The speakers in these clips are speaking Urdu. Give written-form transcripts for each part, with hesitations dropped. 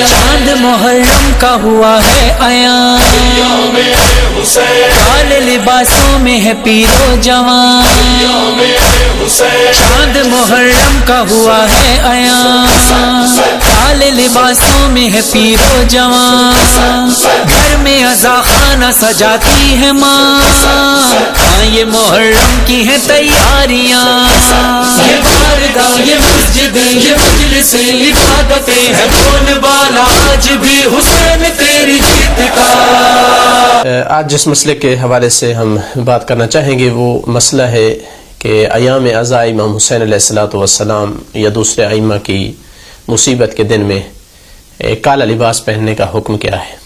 چاند محرم کا ہوا ہے عیاں، کالے لباسوں میں ہے پیر و جوان، چاند محرم کا ہوا ہے عیاں، کالے لباسوں میں ہے پیر و جوان، گھر میں عزا خانہ سجاتی ہے ماں، ہاں یہ محرم کی ہیں تیاریاں، یہ بارگاہ یہ مسجدیں یہ مجلسیں عبادتیں ہے بول بالا آج بھی حسین تیری جیت کا۔ آج جس مسئلے کے حوالے سے ہم بات کرنا چاہیں گے وہ مسئلہ ہے کہ ایام عزا امام حسین علیہ السلام یا دوسرے ائمہ کی مصیبت کے دن میں کالا لباس پہننے کا حکم کیا ہے۔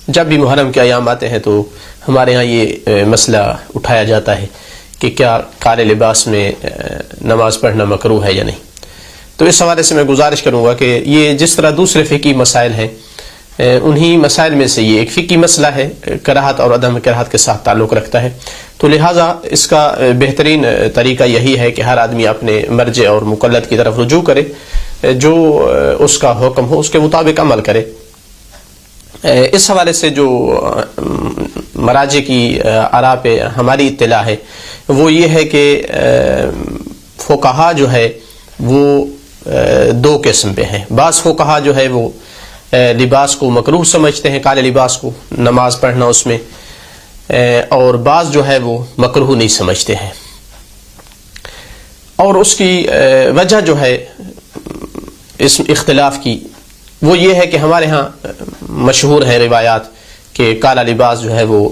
جب بھی محرم کے ایام آتے ہیں تو ہمارے ہاں یہ مسئلہ اٹھایا جاتا ہے کہ کیا کالے لباس میں نماز پڑھنا مکروہ ہے یا نہیں۔ تو اس حوالے سے میں گزارش کروں گا کہ یہ جس طرح دوسرے فقہی مسائل ہیں انہی مسائل میں سے یہ ایک فقہی مسئلہ ہے، کراہت اور عدم کراہت کے ساتھ تعلق رکھتا ہے، تو لہٰذا اس کا بہترین طریقہ یہی ہے کہ ہر آدمی اپنے مرجع اور مقلد کی طرف رجوع کرے، جو اس کا حکم ہو اس کے مطابق عمل کرے۔ اس حوالے سے جو مراجع کی آراء پہ ہماری اطلاع ہے وہ یہ ہے کہ فقہا جو ہے وہ دو قسم پہ ہیں۔ بعض فقہا جو ہے وہ لباس کو مکروہ سمجھتے ہیں، کالے لباس کو نماز پڑھنا اس میں، اور بعض جو ہے وہ مکروہ نہیں سمجھتے ہیں، اور اس کی وجہ جو ہے اس اختلاف کی وہ یہ ہے کہ ہمارے ہاں مشہور ہے روایات کہ کالا لباس جو ہے وہ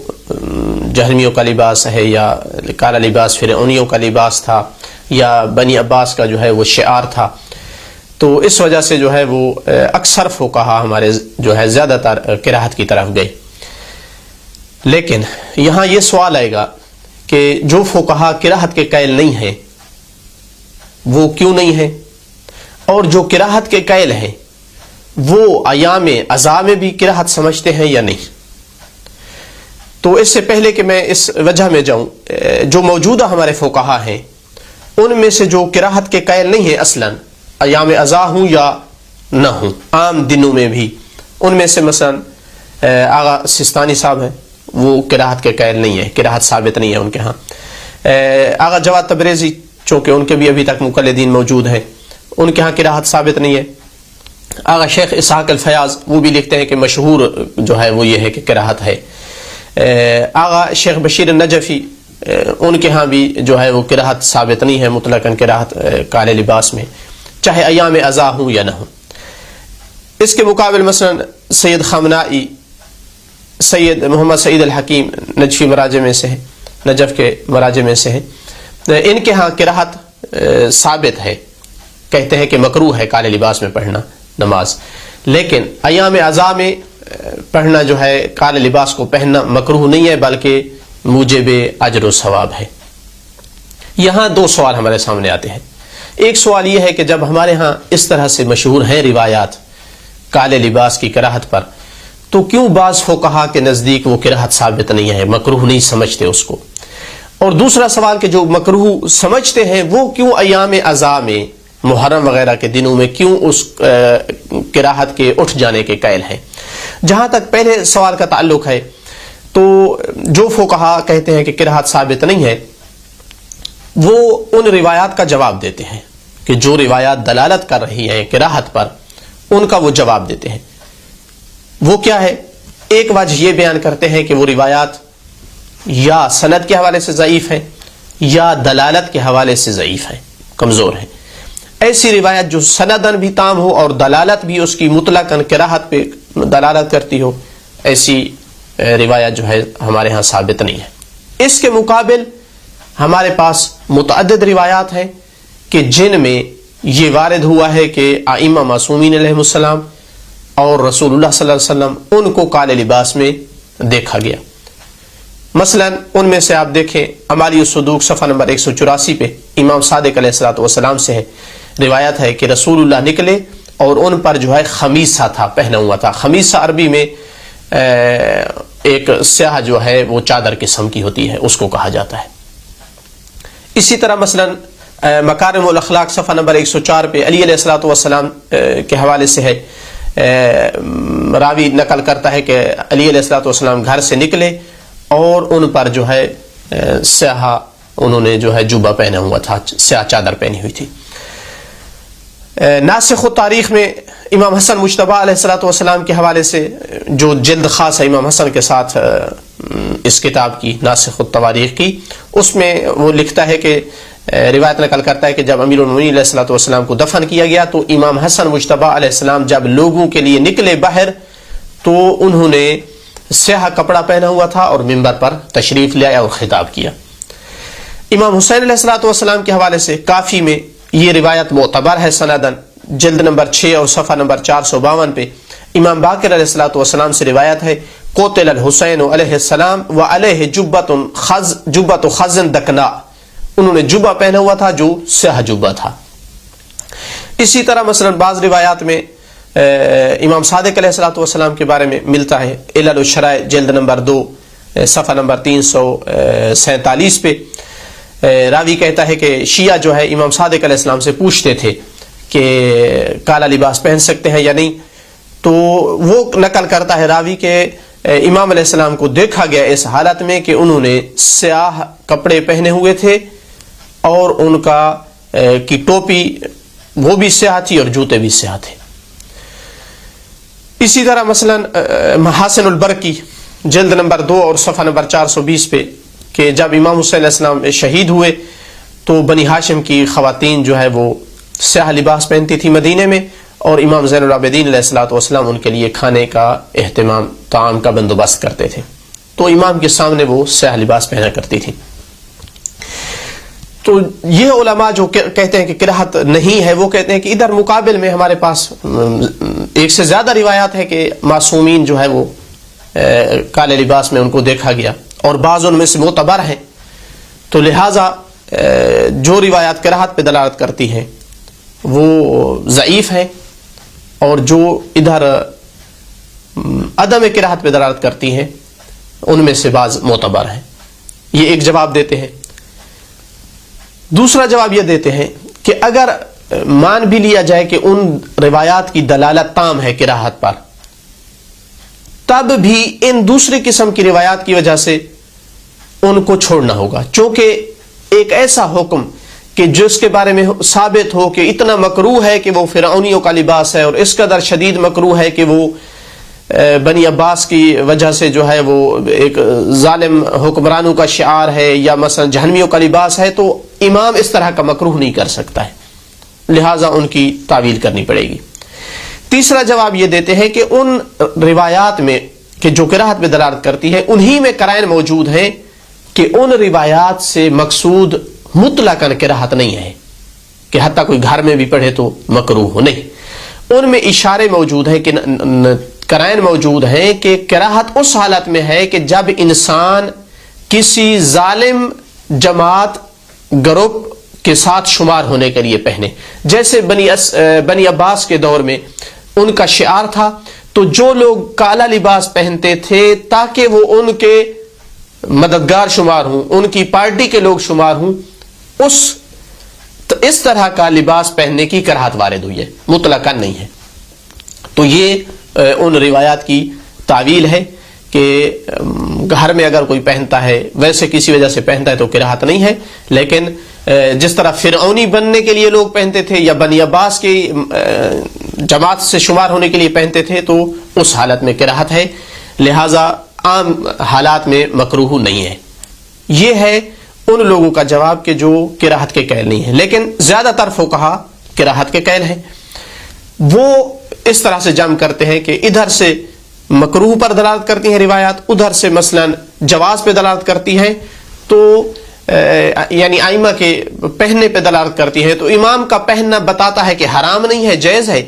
جہمیوں کا لباس ہے، یا کالا لباس فرعونیوں کا لباس تھا، یا بنی عباس کا جو ہے وہ شعار تھا، تو اس وجہ سے جو ہے وہ اکثر فقہا ہمارے جو ہے زیادہ تر کراہت کی طرف گئے۔ لیکن یہاں یہ سوال آئے گا کہ جو فقہا کراہت کے قائل نہیں ہیں وہ کیوں نہیں ہیں، اور جو کراہت کے قائل ہیں وہ ایام عزا میں بھی کراہت سمجھتے ہیں یا نہیں۔ تو اس سے پہلے کہ میں اس وجہ میں جاؤں، جو موجودہ ہمارے فقہا ہیں ان میں سے جو کراہت کے قائل نہیں ہیں اصلاً، ایام عزا ہوں یا نہ ہوں، عام دنوں میں بھی، ان میں سے مثلا آغا سستانی صاحب ہیں، وہ کراہت کے قائل نہیں ہے، کراہت ثابت نہیں ہے ان کے ہاں۔ آغا جواد تبریزی چونکہ ان کے بھی ابھی تک مقلدین موجود ہیں، ان کے ہاں کراہت ثابت نہیں ہے۔ آغا شیخ اسحاق الفیاض وہ بھی لکھتے ہیں کہ مشہور جو ہے وہ یہ ہے کہ کراہت ہے۔ آغا شیخ بشیر النجفی ان کے ہاں بھی جو ہے وہ کراہت ثابت نہیں ہے مطلقاً کراہت کالے لباس میں، چاہے ایام عزا ہوں یا نہ ہوں۔ اس کے مقابل مثلا سید خامنائی، سید محمد سعید الحکیم نجفی مراجع میں سے ہیں، نجف کے مراجع میں سے ہیں، ان کے ہاں کراہت ثابت ہے، کہتے ہیں کہ مکروہ ہے کالے لباس میں پڑھنا نماز، لیکن ایام عزا میں پڑھنا جو ہے کالے لباس کو پہننا مکروہ نہیں ہے بلکہ موجب اجر و ثواب ہے۔ یہاں دو سوال ہمارے سامنے آتے ہیں۔ ایک سوال یہ ہے کہ جب ہمارے ہاں اس طرح سے مشہور ہیں روایات کالے لباس کی کراہت پر، تو کیوں بعض فقہا کے نزدیک وہ کراہت ثابت نہیں ہے، مکروہ نہیں سمجھتے اس کو؟ اور دوسرا سوال کہ جو مکروہ سمجھتے ہیں وہ کیوں ایام عزا میں محرم وغیرہ کے دنوں میں کیوں اس کراہت کے اٹھ جانے کے قائل ہیں؟ جہاں تک پہلے سوال کا تعلق ہے تو جو فقہا کہتے ہیں کہ کراہت ثابت نہیں ہے وہ ان روایات کا جواب دیتے ہیں کہ جو روایات دلالت کر رہی ہیں کراہت پر ان کا وہ جواب دیتے ہیں۔ وہ کیا ہے؟ ایک وجہ یہ بیان کرتے ہیں کہ وہ روایات یا سند کے حوالے سے ضعیف ہیں یا دلالت کے حوالے سے ضعیف ہیں، کمزور ہیں۔ ایسی روایت جو سندن بھی تام ہو اور دلالت بھی اس کی مطلقاً کراہت پہ دلالت کرتی ہو، ایسی روایت جو ہے ہمارے ہاں ثابت نہیں ہے۔ اس کے مقابل ہمارے پاس متعدد روایات ہیں کہ جن میں یہ وارد ہوا ہے کہ ائمہ معصومین علیہ السلام اور رسول اللہ صلی اللہ علیہ وسلم ان کو کالے لباس میں دیکھا گیا۔ مثلا ان میں سے آپ دیکھیں اعمال الصدوق صفحہ نمبر 184 پہ امام صادق علیہ السلام سے ہے، روایت ہے کہ رسول اللہ نکلے اور ان پر جو ہے خمیصہ تھا، پہنا ہوا تھا۔ خمیصہ عربی میں ایک سیاہ جو ہے وہ چادر قسم کی ہوتی ہے، اس کو کہا جاتا ہے۔ اسی طرح مثلا مکارم الاخلاق صفحہ نمبر 104 پہ علی علیہ الصلوۃ والسلام کے حوالے سے ہے، راوی نقل کرتا ہے کہ علی علیہ الصلوۃ والسلام گھر سے نکلے اور ان پر جو ہے سیاہ انہوں نے جو ہے جبہ پہنا ہوا تھا، سیاہ چادر پہنی ہوئی تھی۔ ناسخ التاریخ میں امام حسن مجتبی علیہ الصلوۃ والسلام کے حوالے سے جو جلد خاص ہے امام حسن کے ساتھ اس کتاب کی ناسخ التواریخ کی، اس میں وہ لکھتا ہے کہ روایت نقل کرتا ہے کہ جب امیر المومنین علیہ الصلوۃ والسلام کو دفن کیا گیا تو امام حسن مجتبی علیہ السلام جب لوگوں کے لیے نکلے باہر تو انہوں نے سیاہ کپڑا پہنا ہوا تھا اور منبر پر تشریف لے آیا اور خطاب کیا۔ امام حسین علیہ الصلوۃ والسلام کے حوالے سے کافی میں یہ روایت معتبر ہے سندن، جلد نمبر 6 اور صفحہ نمبر 452 پہ امام باقر علیہ الصلوۃ والسلام سے روایت ہے، قتل الحسین علیہ السلام وعلیہ جبۃ خزن دکنا، انہوں نے جبہ پہنا ہوا تھا جو سیاہ جبہ تھا۔ اسی طرح مثلا بعض روایات میں امام صادق علیہ الصلوۃ والسلام کے بارے میں ملتا ہے، علل الشرائع جلد نمبر 2 صفحہ نمبر 347 پہ راوی کہتا ہے کہ شیعہ جو ہے امام صادق علیہ السلام سے پوچھتے تھے کہ کالا لباس پہن سکتے ہیں یا نہیں، تو وہ نقل کرتا ہے راوی کہ امام علیہ السلام کو دیکھا گیا اس حالت میں کہ انہوں نے سیاہ کپڑے پہنے ہوئے تھے اور ان کا کی ٹوپی وہ بھی سیاہ تھی اور جوتے بھی سیاہ تھے۔ اسی طرح مثلا محاسن البرقی جلد نمبر 2 اور صفحہ نمبر 420 پہ کہ جب امام حسین علیہ السلام شہید ہوئے تو بنی ہاشم کی خواتین جو ہے وہ سیاہ لباس پہنتی تھی مدینے میں، اور امام زین العابدین علیہ الصلوۃ والسلام ان کے لیے کھانے کا اہتمام، طعام کا بندوبست کرتے تھے، تو امام کے سامنے وہ سیاہ لباس پہنا کرتی تھی۔ تو یہ علماء جو کہتے ہیں کہ کراہت نہیں ہے، وہ کہتے ہیں کہ ادھر مقابل میں ہمارے پاس ایک سے زیادہ روایات ہے کہ معصومین جو ہے وہ کالے لباس میں ان کو دیکھا گیا، اور بعض ان میں سے معتبر ہیں، تو لہٰذا جو روایات کراہت پہ دلالت کرتی ہیں وہ ضعیف ہیں، اور جو ادھر عدم کراہت پہ دلالت کرتی ہیں ان میں سے بعض معتبر ہیں۔ یہ ایک جواب دیتے ہیں۔ دوسرا جواب یہ دیتے ہیں کہ اگر مان بھی لیا جائے کہ ان روایات کی دلالت تام ہے کراہت پر، تب بھی ان دوسری قسم کی روایات کی وجہ سے ان کو چھوڑنا ہوگا، چونکہ ایک ایسا حکم کہ جس کے بارے میں ثابت ہو کہ اتنا مکروہ ہے کہ وہ فرعونیوں کا لباس ہے، اور اس قدر شدید مکروہ ہے کہ وہ بنی عباس کی وجہ سے جو ہے وہ ایک ظالم حکمرانوں کا شعار ہے، یا مثلا جہنمیوں کا لباس ہے، تو امام اس طرح کا مکروہ نہیں کر سکتا ہے، لہٰذا ان کی تعویل کرنی پڑے گی۔ تیسرا جواب یہ دیتے ہیں کہ ان روایات میں کہ جو کراہت پہ دلالت کرتی ہے انہی میں قرائن موجود ہیں کہ ان روایات سے مقصود مطلقاً کراہت نہیں ہے کہ حتیٰ کوئی گھر میں بھی پڑھے تو مکروہ ہو، نہیں، ان میں اشارے موجود ہیں کہ قرائن موجود ہیں کہ کراہت اس حالت میں ہے کہ جب انسان کسی ظالم جماعت گروپ کے ساتھ شمار ہونے کے لیے پہنے، جیسے بنی عباس کے دور میں ان کا شعار تھا، تو جو لوگ کالا لباس پہنتے تھے تاکہ وہ ان کے مددگار شمار ہوں، ان کی پارٹی کے لوگ شمار ہوں، اس طرح کا لباس پہننے کی کراہت وارد ہوئی ہے، مطلقاً نہیں ہے۔ تو یہ ان روایات کی تعویل ہے کہ گھر میں اگر کوئی پہنتا ہے ویسے کسی وجہ سے پہنتا ہے تو کراہت نہیں ہے، لیکن جس طرح فرعونی بننے کے لیے لوگ پہنتے تھے یا بنی عباس کی جماعت سے شمار ہونے کے لیے پہنتے تھے تو اس حالت میں کراہت ہے، لہذا عام حالات میں مکروہ نہیں ہے۔ یہ ہے ان لوگوں کا جواب کہ جو کراہت کے قائل نہیں ہے، لیکن زیادہ تر فقہا کراہت کے قائل ہیں۔ وہ اس طرح سے جمع کرتے ہیں کہ ادھر سے مکروہ پر دلالت کرتی ہیں روایات، ادھر سے مثلا جواز پہ دلالت کرتی ہیں، تو یعنی ائمہ کے پہننے پہ دلالت کرتی ہیں، تو امام کا پہننا بتاتا ہے کہ حرام نہیں ہے، جائز ہے،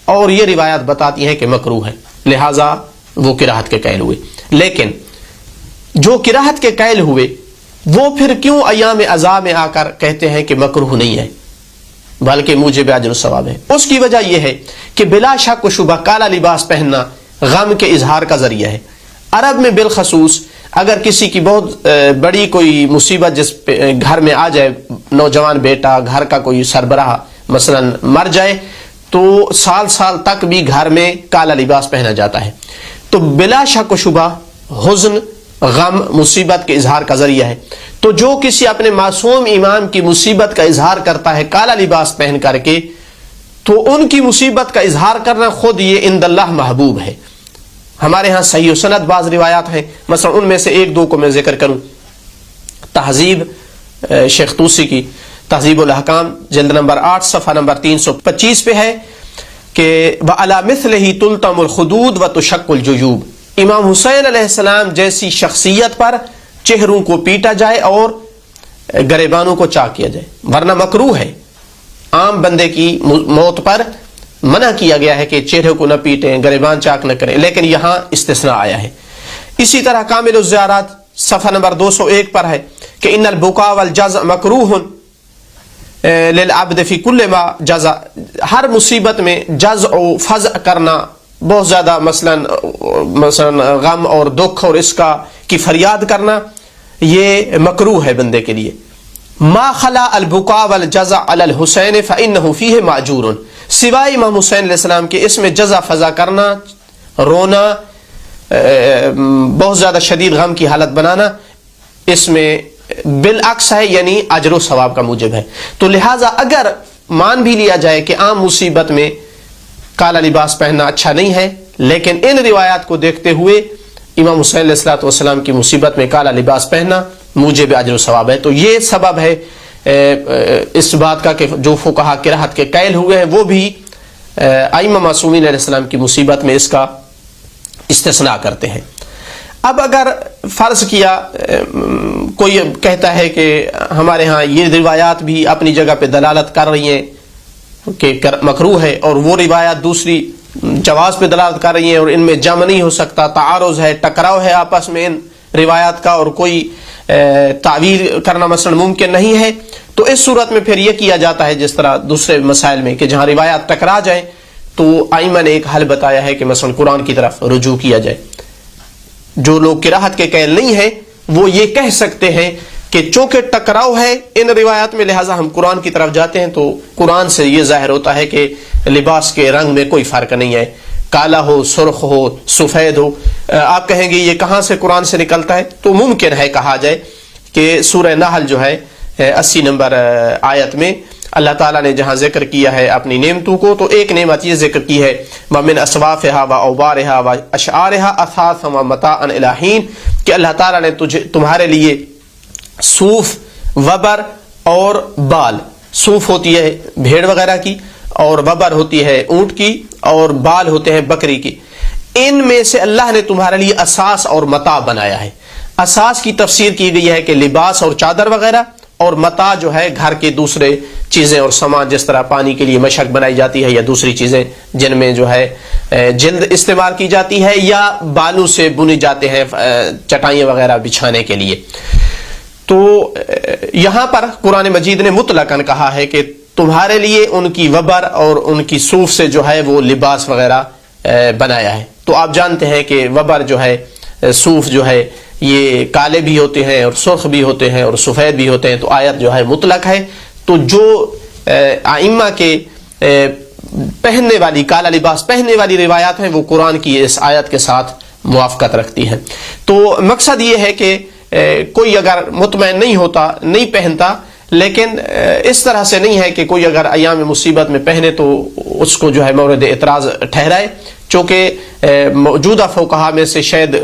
اور یہ روایات بتاتی ہیں کہ مکروہ ہے، لہٰذا وہ کراہت کے قائل ہوئے۔ لیکن جو کراہت کے قائل ہوئے وہ پھر کیوں ایام عزا میں آ کر کہتے ہیں کہ مکروہ نہیں ہے بلکہ موجب اجر و ثواب ہے؟ اس کی وجہ یہ ہے کہ بلا شک و شبہ کالا لباس پہننا غم کے اظہار کا ذریعہ ہے۔ عرب میں بالخصوص اگر کسی کی بہت بڑی کوئی مصیبت جس پہ گھر میں آ جائے، نوجوان بیٹا، گھر کا کوئی سربراہ مثلا مر جائے، تو سال سال تک بھی گھر میں کالا لباس پہنا جاتا ہے. تو بلا شک و شبہ حزن، غم، مصیبت کے اظہار کا ذریعہ ہے. تو جو کسی اپنے معصوم امام کی مصیبت کا اظہار کرتا ہے کالا لباس پہن کر کے، تو ان کی مصیبت کا اظہار کرنا خود یہ عند اللہ محبوب ہے. ہمارے ہاں صحیح و سند بعض روایات ہیں، مثلا ان میں سے ایک دو کو میں ذکر کروں. تہذیب شیخ طوسی کی تہذیب الاحکام جلد نمبر 8 صفحہ نمبر 325 پہ ہے کہ وَعَلَى مِثْلِهِ تُلْتَمُ الْخُدُودُ وَتُشَقُّ الْجُيُوبُ، امام حسین علیہ السلام جیسی شخصیت پر چہروں کو پیٹا جائے اور گریبانوں کو چاک کیا جائے، ورنہ مکروہ ہے. عام بندے کی موت پر منع کیا گیا ہے کہ چہرے کو نہ پیٹیں، گریبان چاک نہ کریں، لیکن یہاں استثناء آیا ہے. اسی طرح کامل الزیارات صفحہ نمبر 201 پر ہے کہ ان البکا والجزع مکروہ للعبد فی کل ما جزع، ہر مصیبت میں جزع و فزع کرنا، بہت زیادہ مثلا غم اور دکھ اور اس کی فریاد کرنا، یہ مکروہ ہے بندے کے لیے. ما خلا البکا والجزع علی الحسین فانہ فیہ ماجور، سوائے امام حسین علیہ السلام کے اس میں جزع فزع کرنا، رونا، بہت زیادہ شدید غم کی حالت بنانا، اس میں بالعکس ہے، یعنی اجر و ثواب کا موجب ہے. تو لہٰذا اگر مان بھی لیا جائے کہ عام مصیبت میں کالا لباس پہننا اچھا نہیں ہے، لیکن ان روایات کو دیکھتے ہوئے امام حسین علیہ السلام کی مصیبت میں کالا لباس پہننا موجب اجر و ثواب ہے. تو یہ سبب ہے اس بات کا کہ جو فقہا کراہت کے قائل ہوئے ہیں وہ بھی ائمہ معصومین علیہ السلام کی مصیبت میں اس کا استثناء کرتے ہیں. اب اگر فرض کیا کوئی کہتا ہے کہ ہمارے ہاں یہ روایات بھی اپنی جگہ پہ دلالت کر رہی ہیں کہ مکروہ ہے، اور وہ روایات دوسری جواز پہ دلالت کر رہی ہیں، اور ان میں جمع نہیں ہو سکتا، تعارض ہے، ٹکراؤ ہے آپس میں ان روایات کا، اور کوئی تعویل کرنا مثلا ممکن نہیں ہے، تو اس صورت میں پھر یہ کیا جاتا ہے جس طرح دوسرے مسائل میں کہ جہاں روایات ٹکرا جائیں تو ائمہ نے ایک حل بتایا ہے کہ مثلا قرآن کی طرف رجوع کیا جائے. جو لوگ کراہت کے قائل نہیں ہیں وہ یہ کہہ سکتے ہیں کہ چونکہ ٹکراؤ ہے ان روایات میں، لہٰذا ہم قرآن کی طرف جاتے ہیں. تو قرآن سے یہ ظاہر ہوتا ہے کہ لباس کے رنگ میں کوئی فرق نہیں ہے، کالا ہو، سرخ ہو، سفید ہو. آپ کہیں گے یہ کہاں سے قرآن سے نکلتا ہے؟ تو ممکن ہے کہا جائے کہ سورہ نحل جو ہے 80 نمبر آیت میں اللہ تعالیٰ نے جہاں ذکر کیا ہے اپنی نعمتوں کو، تو ایک نعمت یہ ذکر کی ہے وَمِنْ أَصْوَافِهَا وَأَوْبَارِهَا وَأَشْعَارِهَا أَثَاثًا وَمَتَاعًا إِلَىٰ حِينٍ، کہ اللہ تعالیٰ نے تمہارے لیے صوف، وبر اور بال، صوف ہوتی ہے بھیڑ وغیرہ کی، اور وبر ہوتی ہے اونٹ کی، اور بال ہوتے ہیں بکری کی، ان میں سے اللہ نے تمہارے لیے اساس اور متاع بنایا ہے. اساس کی تفسیر کی گئی ہے کہ لباس اور چادر وغیرہ، اور متاع جو ہے گھر کے دوسرے چیزیں اور سامان، جس طرح پانی کے لیے مشک بنائی جاتی ہے یا دوسری چیزیں جن میں جو ہے جلد استعمال کی جاتی ہے یا بالوں سے بنے جاتے ہیں چٹائیاں وغیرہ بچھانے کے لیے. تو یہاں پر قرآن مجید نے مطلقاً کہا ہے کہ تمہارے لیے ان کی وبر اور ان کی صوف سے جو ہے وہ لباس وغیرہ بنایا ہے. تو آپ جانتے ہیں کہ وبر جو ہے، صوف جو ہے، یہ کالے بھی ہوتے ہیں اور سرخ بھی ہوتے ہیں اور سفید بھی ہوتے ہیں. تو آیت جو ہے مطلق ہے. تو جو ائمہ کے پہننے والی، کالا لباس پہننے والی روایات ہیں وہ قرآن کی اس آیت کے ساتھ موافقت رکھتی ہیں. تو مقصد یہ ہے کہ کوئی اگر مطمئن نہیں ہوتا، نہیں پہنتا، لیکن اس طرح سے نہیں ہے کہ کوئی اگر ایام مصیبت میں پہنے تو اس کو جو ہے مورد اعتراض ٹھہرائے، چونکہ موجودہ فقہا میں سے شاید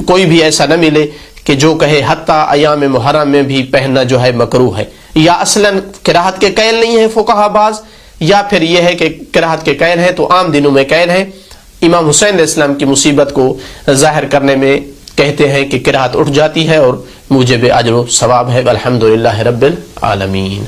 کوئی بھی ایسا نہ ملے کہ جو کہے حتیٰ ایام محرم میں بھی پہننا جو ہے مکروہ ہے. یا اصلاً کراہت کے قائل نہیں ہے فقہا بعض، یا پھر یہ ہے کہ کراہت کے قائل ہیں تو عام دنوں میں قائل ہیں. امام حسین علیہ السلام کی مصیبت کو ظاہر کرنے میں کہتے ہیں کہ کراہت اٹھ جاتی ہے اور موجب اجر و ثواب ہے. الحمدللہ رب العالمین.